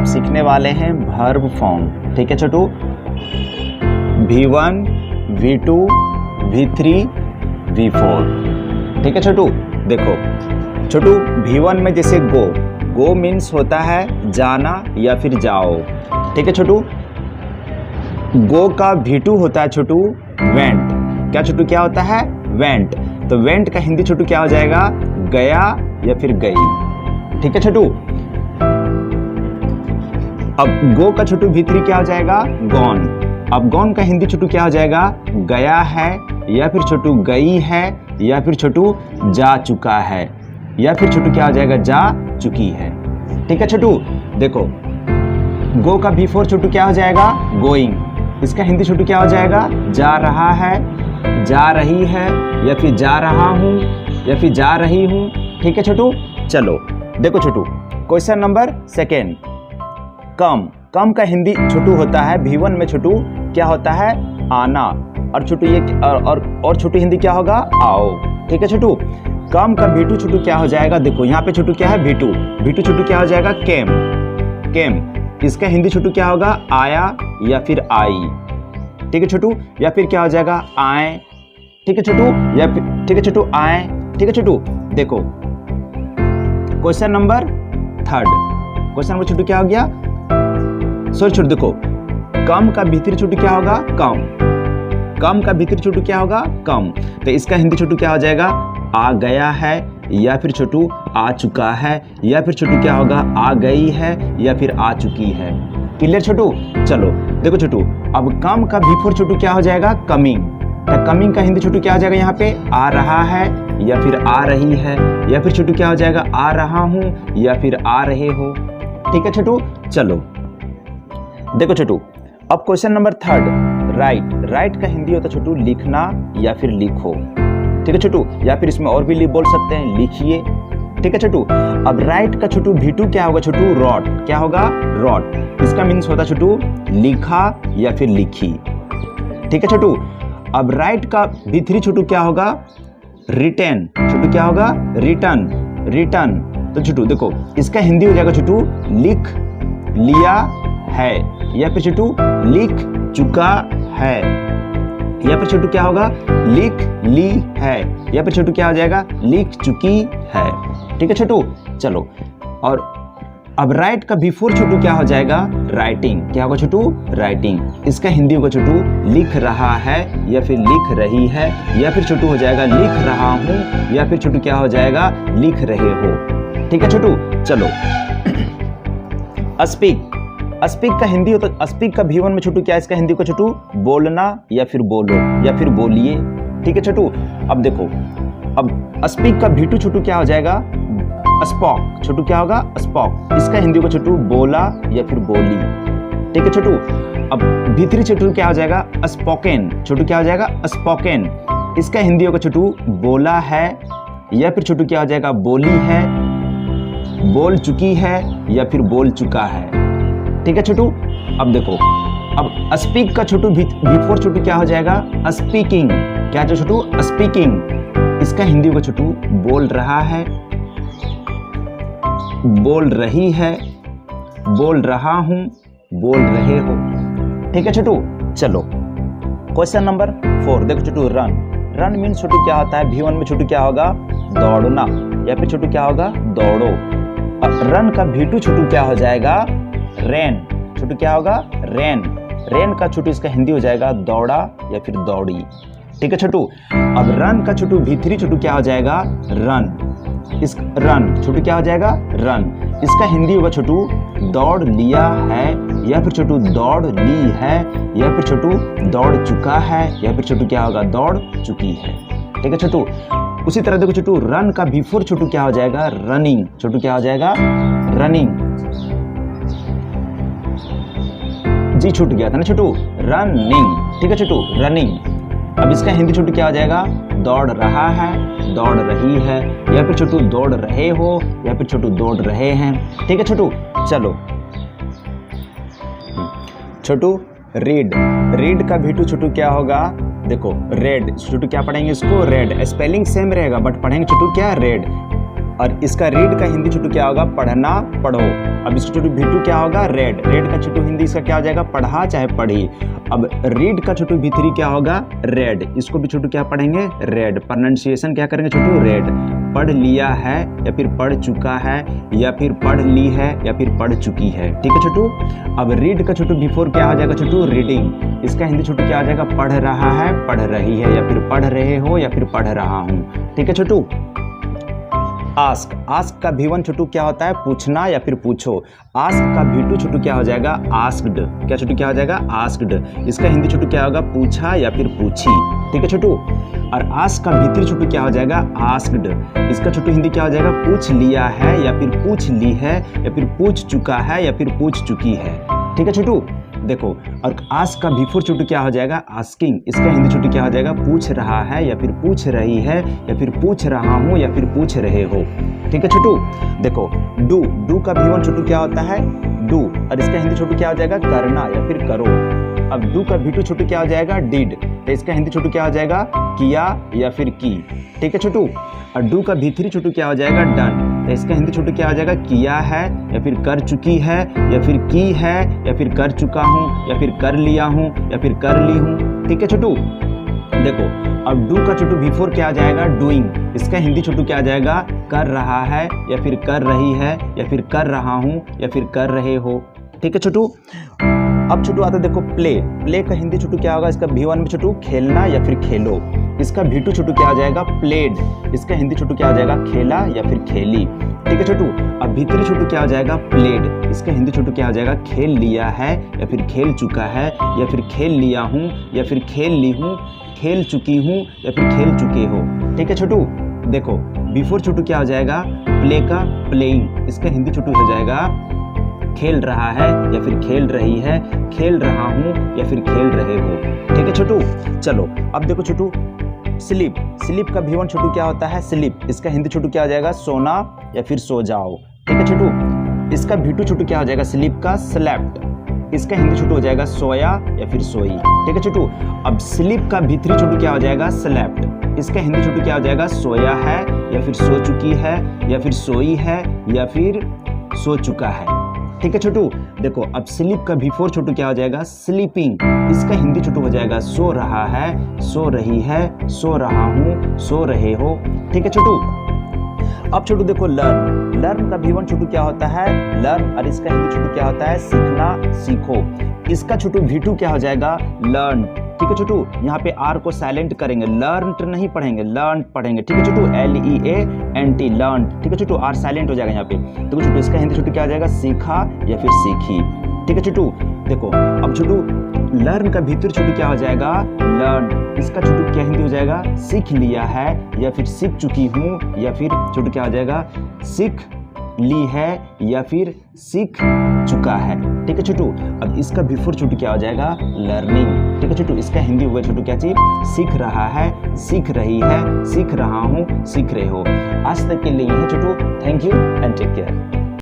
अब सीखने वाले हैं वर्ब फॉर्म। ठीक है छोटू, V1, V2, V3, V4। ठीक है छोटू, देखो छोटू V1 में जैसे गो मीन्स होता है जाना या फिर जाओ। ठीक है छोटू, गो का V2 होता है छोटू वेंट। क्या छोटू, क्या होता है? वेंट। तो वेंट का हिंदी छोटू क्या हो जाएगा? गया या फिर गई। ठीक है छोटू, अब गो का छोटू V3 क्या हो जाएगा? गॉन। अब गॉन का हिंदी छोटू क्या हो जाएगा? गया है या फिर छोटू गई है या फिर छोटू जा चुका है या फिर छोटू क्या हो जाएगा? जा चुकी है। ठीक है छोटू, देखो गो का V4 छोटू क्या हो जाएगा? गोइंग। इसका हिंदी छोटू क्या हो जाएगा? जा रहा है, जा रही है या फिर जा रहा हूँ या फिर जा रही हूँ। ठीक है छोटू, चलो देखो छोटू, क्वेश्चन नंबर सेकेंड, कम का हिंदी छोटू होता है V1 में छोटू क्या होता है? आना। और छोटू ये और छोटू हिंदी क्या होगा? आओ। ठीक है छोटू, कम का V2 छोटू क्या हो जाएगा? देखो यहाँ पे छोटू क्या है? V2 छोटू क्या हो जाएगा? केम। इसका हिंदी छोटू क्या होगा? आया या फिर आई। ठीक है छोटू, या फिर क्या हो जाएगा? आए। ठीक है छोटू, या फिर ठीक है छोटू आए। ठीक है छोटू, देखो question number third, question number Chhotu क्या हो गया? सॉरी छोटू, देखो कम का भीतरी छोटू क्या होगा? कम का भीतरी छोटू क्या होगा? कम। तो इसका हिंदी छोटू क्या हो जाएगा? आ गया है या फिर छोटू आ चुका है या फिर छोटू क्या होगा? आ गई है या फिर आ चुकी है। क्लियर छोटू? चलो देखो छोटू, अब कम का V4 छोटू क्या हो जाएगा? कमिंग। तो कमिंग का हिंदी छोटू क्या हो जाएगा? यहाँ पे आ रहा है या फिर आ रही है या फिर छोटू क्या हो जाएगा? आ रहा हूँ या फिर आ रहे हो। ठीक है छोटू, चलो देखो छोटू, अब क्वेश्चन नंबर थर्ड, राइट का हिंदी होता है छोटू लिखना या फिर लिखो। ठीक है छोटू, या फिर इसमें और भी बोल सकते हैं लिखिए। ठीक है छोटू, अब राइट का छोटू V2 क्या होगा? छोटू रॉट। क्या होगा? रॉट। इसका मीन्स होता है छोटू लिखा या फिर लिखी। ठीक है छोटू, अब राइट का V3 छोटू क्या होगा? रिटर्न। छोटू क्या होगा? रिटर्न। तो छोटू देखो इसका हिंदी हो जाएगा छोटू लिख लिया है या फिर छोटू लिख चुका है या फिर छोटू क्या होगा? लिख ली है या फिर छोटू क्या हो जाएगा? लिख चुकी है। ठीक है छोटू, चलो और अब राइट का V4 छोटू क्या हो जाएगा? राइटिंग। क्या होगा छोटू? राइटिंग। इसका हिंदी होगा छोटू लिख रहा है या फिर लिख रही है या फिर छोटू हो जाएगा लिख रहा हूँ या फिर छोटू क्या हो जाएगा? लिख रहे हो। ठीक है छोटू, चलो स्पीक का हिंदी होता, स्पीक का V1 में छोटू क्या? इसका हिंदी को छोटू बोलना या फिर बोलो या फिर बोलिए। ठीक है छोटू, अब देखो अब स्पीक का V2 छोटू क्या हो जाएगा? स्पॉक। छोटू क्या होगा? स्पॉक। इसका हिंदी को छोटू बोला या फिर बोली। ठीक है छोटू, अब V3 छोटू क्या हो जाएगा? स्पोकन। छोटू क्या हो जाएगा? स्पोकन। इसका हिंदी होगा छोटू बोला है या फिर छोटू क्या हो जाएगा? बोली है, बोल चुकी है या फिर बोल चुका है। ठीक है छोटू, अब देखो अब स्पीक का छोटू V4 छोटू क्या हो जाएगा? स्पीकिंग। क्या छोटू? स्पीकिंग। इसका हिंदी होगा छोटू बोल रहा है, बोल रही है, बोल रहा हूं, बोल रहे हो। ठीक है छोटू, चलो क्वेश्चन नंबर 4 देखो छोटू, रन मीन्स छोटू क्या होता है? V1 में छोटू क्या होगा? दौड़ना या फिर छोटू क्या होगा? दौड़ो। रन का V2 छोटू क्या हो जाएगा? रैन। छोटू क्या होगा? रैन का छोटू इसका हिंदी हो जाएगा दौड़ा या फिर दौड़ी। ठीक है छोटू, अब रन का छोटू V3 छोटू क्या हो जाएगा? रन छोटू क्या हो जाएगा? रन। इसका हिंदी होगा छोटू दौड़ लिया है या फिर छोटू दौड़ ली है या फिर छोटू दौड़ चुका है या फिर छोटू क्या होगा? दौड़ चुकी है। ठीक है छोटू, उसी तरह देखो छोटू रन का V4 छोटू क्या हो जाएगा? रनिंग। छोटू क्या हो जाएगा? रनिंग। जी छूट गया था ना छोटू, रनिंग। ठीक है छोटू, रनिंग। अब इसका हिंदी छोटू क्या हो जाएगा? दौड़ रहा है, दौड़ रही है या फिर छोटू दौड़ रहे हो या फिर छोटू दौड़ रहे हैं। ठीक है छोटू, चलो छोटू रीड का V2 छोटू क्या होगा? देखो रेड छोटू क्या पढ़ेंगे इसको? रेड। स्पेलिंग सेम रहेगा बट पढ़ेंगे छोटू क्या? रेड। और इसका रीड का हिंदी छोटू क्या होगा? पढ़ना, पढ़ो। अब इसका छोटू V2 क्या होगा? रेड। रेड का छोटू हिंदी इसका क्या हो जाएगा? पढ़ा चाहे पढ़ी। अब रीड का छोटू V3 क्या होगा? रेड। इसको भी छोटू क्या पढ़ेंगे? रेड। प्रोनाउंसिएशन क्या करेंगे छोटू? रेड। पढ़ लिया है या फिर पढ़ चुका है या फिर पढ़ ली है या फिर पढ़ चुकी है। ठीक है छोटू। अब रीड का छोटू V4 क्या हो जाएगा छोटू? रीडिंग। इसका हिंदी छोटू क्या आ जाएगा? पढ़ रहा है, पढ़ रही है या फिर पढ़ रहे हो या फिर पढ़ रहा हूँ। ठीक है छोटू। आस्क। आस्क का V1 छोटू क्या होता है? पूछना या फिर पूछो। आस्क का V2 छोटू क्या हो जाएगा? आस्क्ड। क्या छोटू क्या हो जाएगा? आस्क्ड। इसका हिंदी छोटू क्या होगा? पूछा या फिर पूछी। ठीक है छोटू। और आस्क का V3 छोटू क्या हो जाएगा? आस्क्ड। इसका छोटू हिंदी क्या हो जाएगा? पूछ लिया है या फिर पूछ ली है या फिर पूछ चुका है या फिर पूछ चुकी है। ठीक है छोटू। देखो, और आस्क का V4 छोटू क्या हो जाएगा? आस्किंग। इसका हिंदी छोटू क्या हो जाएगा? पूछ रहा है या फिर पूछ रही है या फिर पूछ रहा हूँ या फिर पूछ रहे हो। ठीक है छोटू। देखो, डू। डू का V1 छोटू क्या होता है? डू। और इसका हिंदी छोटू क्या हो जाएगा? करना या फिर करो। अब डू का V2 छोटू क्या हो जाएगा? डिड। तो इसका हिंदी छोटू क्या हो जाएगा? किया या फिर की। ठीक है छोटू। और डू का V3 छोटू क्या हो जाएगा? डन। तो इसका हिंदी छोटू क्या हो जाएगा? किया है या फिर कर चुकी है या फिर की है या फिर कर चुका हूँ या फिर कर लिया हूँ या फिर कर ली हूँ। ठीक है छोटू। देखो, अब डू का छोटू V4 क्या आ जाएगा? डूइंग। इसका हिंदी छोटू क्या आ जाएगा? कर रहा है या फिर कर रही है या फिर कर रहा हूँ या फिर कर रहे हो। ठीक है छोटू। अब छोटू आता है देखो प्ले। प्ले का हिंदी छोटू क्या होगा? इसका V1 में छोटू खेलना या फिर खेलो। इसका V2 छोटू क्या आ जाएगा? प्लेड। इसका हिंदी छोटू क्या आ जाएगा? खेला या फिर खेली। ठीक है छोटू। अब V3 छोटू क्या आ जाएगा? प्लेड। इसका हिंदी छोटू क्या आ जाएगा? खेल लिया है या फिर खेल चुका है या फिर खेल लिया हूँ या फिर खेल ली हूँ, खेल चुकी हूँ या फिर खेल चुके हो। ठीक है छोटू। देखो, V4 छोटू क्या हो जाएगा? प्ले का प्लेइंग। इसका हिंदी छोटू हो जाएगा खेल रहा है या फिर खेल रही है, खेल रहा हूँ या फिर खेल रहे हो। ठीक है छोटू। चलो अब देखो छोटू, स्लीप। स्लीप का V1 छोटू क्या होता है? स्लीप। इसका हिंदी छोटू क्या आ जाएगा? सोना या फिर सो जाओ। ठीक है छोटू। इसका V2 छोटू क्या हो जाएगा? स्लीप का स्लेप्ट। इसका हिंदी छोटू हो जाएगा सोया या फिर सोई। ठीक है छोटू। अब स्लीप का V3 छोटू क्या हो जाएगा? स्लेप्ट। इसका हिंदी छोटू क्या हो जाएगा? सोया है या फिर सो चुकी है या फिर सोई है या फिर सो चुका है। ठीक है छोटू। देखो, अब स्लीप का V4 छोटू क्या हो जाएगा? स्लीपिंग। इसका हिंदी छोटू हो जाएगा सो रहा है, सो रही है, सो रहा हूँ, सो रहे हो। ठीक है छोटू। अब छोटू देखो, लर्न। लर्न का V1 छोटू क्या होता है? लर्न। और इसका हिंदी छोटू क्या होता है? सीखना, सीखो। इसका छोटू V2 क्या हो जाएगा? लर्न। ठीक है छोटू। यहाँ पे R को साइलेंट करेंगे, लर्न नहीं पढ़ेंगे, लर्न पढ़ेंगे। ठीक है छोटू। LEANT, learn. ठीक है छोटू। R साइलेंट हो जाएगा यहाँ पे। देखो छोटू, इसका हिंदी छोटू क्या आ जाएगा? सीखा या फिर सीखी। ठीक है छोटू। देखो, अब छोटू लर्न का V3 छोटू क्या हो जाएगा? लर्न। इसका छोटू क्या हिंदी हो जाएगा? सीख लिया है या फिर सीख चुकी हूँ या फिर छोटू क्या हो जाएगा? सीख ली है या फिर सीख चुका है। ठीक है छोटू। अब इसका V4 छोटू क्या हो जाएगा? लर्निंग। ठीक है छोटू। इसका हिंदी हुआ छोटू क्या चीज? सीख रहा है, सीख रही है, सीख रहा हूँ, सीख रहे हो। आज तक के लिए यही Chhotu. Thank you and take care.